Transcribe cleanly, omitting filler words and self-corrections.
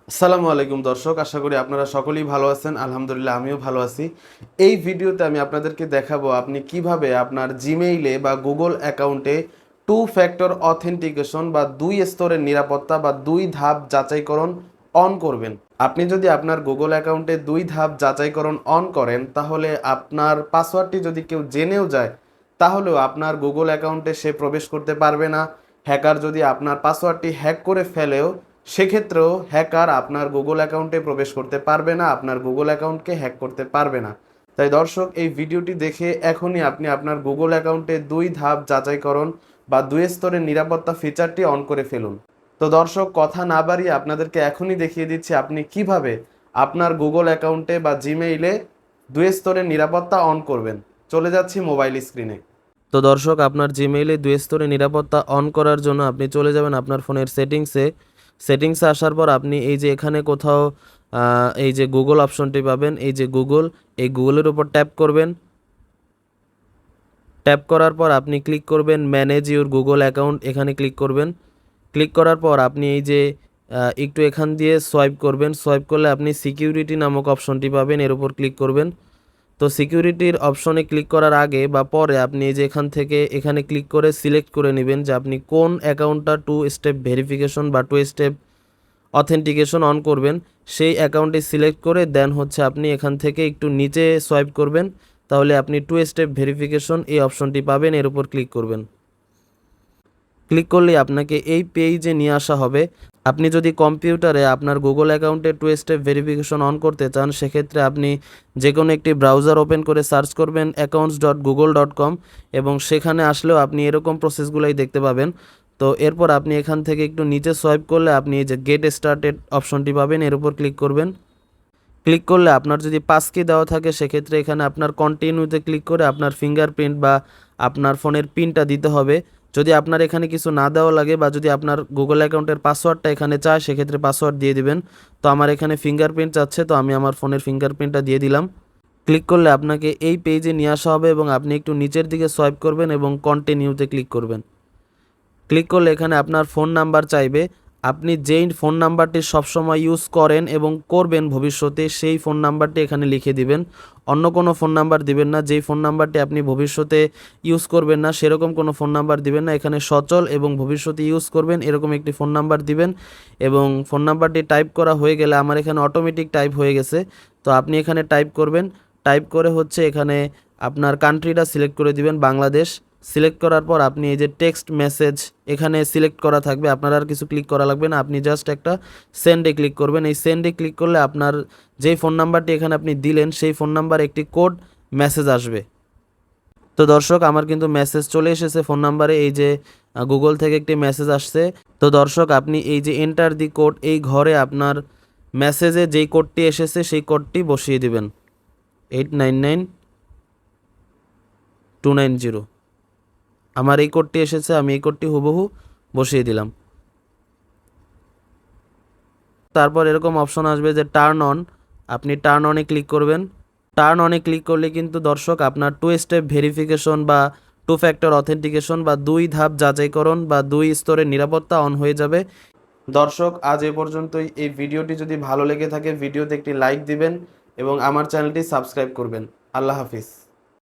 আসসালামু আলাইকুম দর্শক, আশা করি আপনারা সকলেই ভালো আছেন। আলহামদুলিল্লাহ আমিও ভালো আছি। এই ভিডিওতে আমি আপনাদেরকে দেখাবো আপনি কিভাবে আপনার জিমেইলে বা গুগল অ্যাকাউন্টে টু ফ্যাক্টর অথেন্টিকেশন বা দুই স্তরের নিরাপত্তা বা দুই ধাপ যাচাইকরণ অন করবেন। আপনি যদি আপনার গুগল অ্যাকাউন্টে দুই ধাপ যাচাইকরণ অন করেন, তাহলে আপনার পাসওয়ার্ডটি যদি কেউ জেনেও যায়, তাহলেও আপনার গুগল অ্যাকাউন্টে সে প্রবেশ করতে পারবে না। হ্যাকার যদি আপনার পাসওয়ার্ডটি হ্যাক করে ফেলেও, সেক্ষেত্রেও হ্যাকার আপনার গুগল অ্যাকাউন্টে প্রবেশ করতে পারবে না, আপনার গুগল অ্যাকাউন্টকে হ্যাক করতে পারবে না। তাই দর্শক, এই ভিডিওটি দেখে এখনই আপনি আপনার গুগল অ্যাকাউন্টে দুই ধাপ যাচাইকরণ বা দুই স্তরের নিরাপত্তা ফিচারটি অন করে ফেলুন। তো দর্শক, কথা না বাড়িয়ে আপনাদেরকে এখনই দেখিয়ে দিচ্ছি আপনি কিভাবে আপনার গুগল অ্যাকাউন্টে বা জিমেইলে দুই স্তরের নিরাপত্তা অন করবেন। চলে যাচ্ছি মোবাইল স্ক্রিনে। তো দর্শক, আপনার জিমেইলে দুই স্তরের নিরাপত্তা অন করার জন্য আপনি চলে যাবেন আপনার ফোনের সেটিংসে আসার পর আপনি এই যে এখানে কোথাও এই যে গুগল অপশনটি পাবেন, এই যে এই গুগলের উপর ট্যাপ করবেন। ট্যাপ করার পর আপনি ক্লিক করবেন ম্যানেজ ইউর গুগল অ্যাকাউন্ট, এখানে ক্লিক করবেন। ক্লিক করার পর আপনি এই যে একটু এখান দিয়ে সোয়াইপ করবেন। সোয়াইপ করলে আপনি সিকিউরিটি নামক অপশনটি পাবেন, এর উপর ক্লিক করবেন। তো সিকিউরিটির অপশনে ক্লিক করার আগে বা পরে আপনি এই যে এখানে ক্লিক করে সিলেক্ট করে নেবেন যে আপনি কোন অ্যাকাউন্টটা টু স্টেপ ভেরিফিকেশন বা টু স্টেপ অথেন্টিকেশন অন করবেন। সেই অ্যাকাউন্টটি সিলেক্ট করে দেন হচ্ছে আপনি এখান থেকে একটু নিচে সোয়াইপ করবেন, তাহলে আপনি টু স্টেপ ভেরিফিকেশন এই অপশনটি পাবেন, এর উপর ক্লিক করবেন। ক্লিক করলে আপনাকে এই পেজে নিয়ে আসা হবে। আপনি যদি কম্পিউটারে আপনার গুগল অ্যাকাউন্টে টু স্টেপ ভেরিফিকেশন অন করতে চান, সেক্ষেত্রে আপনি যে কোনো একটি ব্রাউজার ওপেন করে সার্চ করবেন accounts.google.com, এবং সেখানে আসলেও আপনি এরকম প্রসেসগুলোই দেখতে পাবেন। তো এরপর আপনি এখান থেকে একটু নিচে সোয়াইপ করলে আপনি এই যে গেট স্টার্টেড অপশনটি পাবেন, এর উপর ক্লিক করবেন। ক্লিক করলে আপনার যদি পাসকি দেওয়া থাকে, সেক্ষেত্রে এখানে আপনার কন্টিনিউতে ক্লিক করে আপনার ফিঙ্গারপ্রিন্ট বা আপনার ফোনের পিনটা দিতে হবে। যদি আপনার এখানে কিছু না দেওয়া লাগে বা যদি আপনার গুগল অ্যাকাউন্টের পাসওয়ার্ডটা এখানে চায়, সেক্ষেত্রে পাসওয়ার্ড দিয়ে দিবেন। তো আমার এখানে ফিঙ্গারপ্রিন্ট চাচ্ছে, তো আমি আমার ফোনের ফিঙ্গারপ্রিন্টটা দিয়ে দিলাম। ক্লিক করলে আপনাকে এই পেজে নিয়ে আসা হবে এবং আপনি একটু নিচের দিকে সোয়াইপ করবেন এবং কন্টিনিউতে ক্লিক করবেন। ক্লিক করলে এখানে আপনার ফোন নাম্বার চাইবে। আপনি যেই ফোন নাম্বারটি সবসময় ইউজ করেন এবং করবেন ভবিষ্যতে, সেই ফোন নাম্বারটি এখানে লিখে দিবেন। অন্য কোনো ফোন নাম্বার দিবেন না। যেই ফোন নাম্বারটি আপনি ভবিষ্যতে ইউজ করবেন না, সেরকম কোনো ফোন নাম্বার দিবেন না। এখানে সচল এবং ভবিষ্যতে ইউজ করবেন এরকম একটি ফোন নাম্বার দিবেন, এবং ফোন নাম্বারটি টাইপ করা হয়ে গেলে আমার এখানে অটোমেটিক টাইপ হয়ে গেছে। তো আপনি এখানে টাইপ করবেন। টাইপ করে হচ্ছে এখানে আপনার কান্ট্রিটা সিলেক্ট করে দিবেন, বাংলাদেশ। সিলেক্ট করার পর আপনি এই যে টেক্সট মেসেজ এখানে সিলেক্ট করা থাকবে, আপনার আর কিছু ক্লিক করা লাগবে না। আপনি জাস্ট একটা সেন্ডে ক্লিক করবেন। এই সেন্ডে ক্লিক করলে আপনার যেই ফোন নাম্বারটি এখানে আপনি দিলেন, সেই ফোন নাম্বার একটি কোড মেসেজ আসবে। তো দর্শক, আমার কিন্তু মেসেজ চলে এসেছে ফোন নাম্বারে, এই যে গুগল থেকে একটি মেসেজ আসছে। তো দর্শক, আপনি এই যে এন্টার দি কোড, এই ঘরে আপনার মেসেজে যেই কোডটি এসেছে সেই কোডটি বসিয়ে দিবেন, 899290। আমার এই কোডটি এসেছে, আমি এই কোডটি হুবহু বসিয়ে দিলাম। তারপর এরকম অপশন আসবে যে টার্ন অন, আপনি টার্ন অনে ক্লিক করবেন। টার্ন অনে ক্লিক করলে কিন্তু দর্শক আপনার টু স্টেপ ভেরিফিকেশন বা টু ফ্যাক্টর অথেন্টিকেশন বা দুই ধাপ যাচাইকরণ বা দুই স্তরের নিরাপত্তা অন হয়ে যাবে। দর্শক, আজ এ পর্যন্তই। এই ভিডিওটি যদি ভালো লেগে থাকে, ভিডিওতে একটি লাইক দিবেন এবং আমার চ্যানেলটি সাবস্ক্রাইব করবেন। আল্লাহ হাফিজ।